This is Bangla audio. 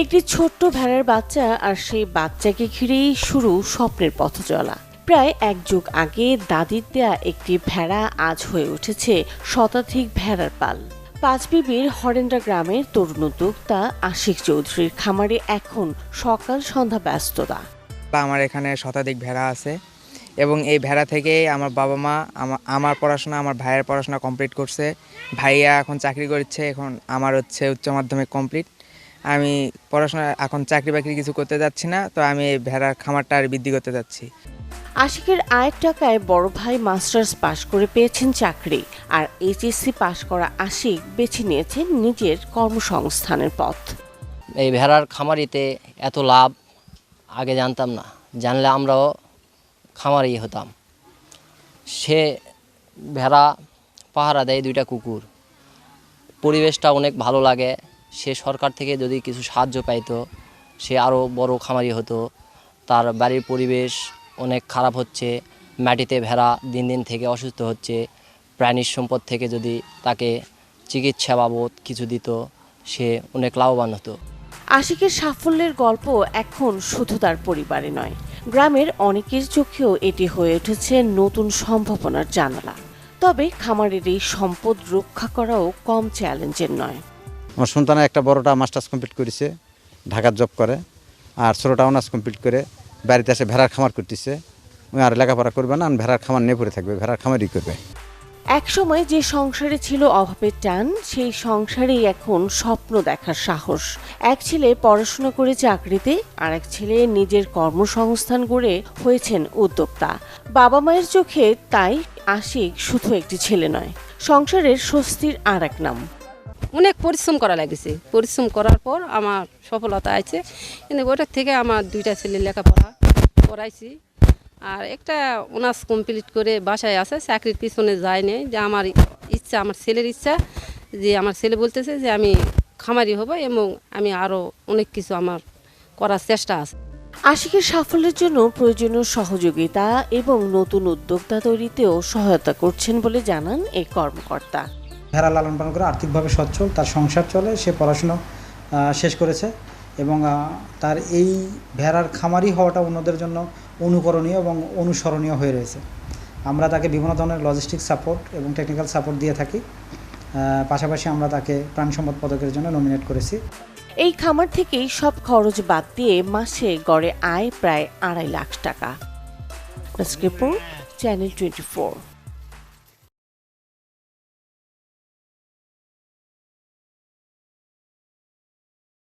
একটি ছোট্ট ভেড়ার বাচ্চা আর সেই বাচ্চাকে ঘিরেই শুরু স্বপ্নের পথ চলা। প্রায় এক যুগ আগে দাদির দেয়া একটি ভেড়া আজ হয়ে উঠেছে শতাধিক ভেড়ার পাল। পাঁচবিবির হরেন্দ্রা গ্রামের তরুণ উদ্যোক্তা আশিক চৌধুরীর খামারে এখন সকাল সন্ধ্যা ব্যস্ততা। আমার এখানে শতাধিক ভেড়া আছে এবং এই ভেড়া থেকে আমার বাবা মা আমার পড়াশোনা, আমার ভাইয়ের পড়াশোনা কমপ্লিট করছে। ভাইয়া এখন চাকরি করছে, এখন আমার হচ্ছে উচ্চ মাধ্যমিক কমপ্লিট। আমি পড়াশোনা এখন চাকরি বাকরি কিছু করতে যাচ্ছি না, তো আমি এই ভেড়ার খামারটা আর বৃদ্ধি করতে যাচ্ছি। আশিকের আয়ের টাকায় বড় ভাই মাস্টার্স পাশ করে পেয়েছেন চাকরি, আর এইচএসসি পাশ করা আশিক বেছে নিয়েছেন নিজের কর্মসংস্থানের পথ। এই ভেড়ার খামারিতে এত লাভ আগে জানতাম না, জানলে আমরাও খামারি হতাম। সে ভেড়া পাহারা দেয় দুইটা কুকুর, পরিবেশটা অনেক ভালো লাগে। সে সরকার থেকে যদি কিছু সাহায্য পাইতো সে আরও বড় খামারি হতো। তার বাড়ির পরিবেশ অনেক খারাপ হচ্ছে, মাটিতে ভেড়া দিন দিন থেকে অসুস্থ হচ্ছে। প্রাণীর সম্পদ থেকে যদি তাকে চিকিৎসা বাবদ কিছু দিত সে অনেক লাভবান হতো। আশিকের সাফল্যের গল্প এখন শুধু তার পরিবারে নয়, গ্রামের অনেকের চোখেও এটি হয়ে উঠেছে নতুন সম্ভাবনার জানালা। তবে খামারের এই সম্পদ রক্ষা করাও কম চ্যালেঞ্জের নয়। আমার সন্তানের একটা বড়টা মাস্টার্স কমপ্লিট করেছে, ঢাকার জব করে, আর ছোটোটা অনার্স কমপ্লিট করে বাড়িতে এসে ভেড়ার খামার করতেছে। আর লেখাপড়া করবে না, ভেড়ার খামার নিয়ে পড়ে থাকবে, ভেড়ার খামারই করবে। একসময় যে সংসারে ছিল অভাবের টান, সেই সংসারেই এখন স্বপ্ন দেখার সাহস। এক ছেলে পড়াশোনা করে চাকরিতে, আর এক ছেলে নিজের কর্মসংস্থান গড়ে হয়েছেন উদ্যোক্তা। বাবা মায়ের চোখে তাই আশিক শুধু একটি ছেলে নয়, সংসারের স্বস্তির আর এক নাম। অনেক পরিশ্রম করা লাগছে, পরিশ্রম করার পর আমার সফলতা আছে। কিন্তু ওটার থেকে আমার দুইটা ছেলে লেখাপড়া করাইছি, আর একটা অনার্স কমপ্লিট করে বাসায় আছে, চাকরির পিছনে যায় নেই। যে আমার ইচ্ছা, আমার ছেলের ইচ্ছা, যে আমার ছেলে বলতেছে যে আমি খামারি হব এবং আমি আরও অনেক কিছু আমার করার চেষ্টা আছে। আশিকের সাফল্যের জন্য প্রয়োজনীয় সহযোগিতা এবং নতুন উদ্যোক্তা তৈরিতেও সহায়তা করছেন বলে জানান এই কর্মকর্তা। ভেড়া লালন পালন করে আর্থিকভাবে সচ্ছল, তার সংসার চলে, সে পড়াশুনো শেষ করেছে এবং তার এই ভেড়ার খামারি হওয়াটা অন্যদের জন্য অনুকরণীয় এবং অনুসরণীয় হয়ে রয়েছে। আমরা তাকে বিভিন্ন ধরনের লজিস্টিক সাপোর্ট এবং টেকনিক্যাল সাপোর্ট দিয়ে থাকি। পাশাপাশি আমরা তাকে প্রাণী সম্পদ পদকের জন্য নমিনেট করেছি। এই খামার থেকেই সব খরচ বাদ দিয়ে মাসে গড়ে আয় প্রায় 2.5 লাখ টাকা। চ্যানেল 24।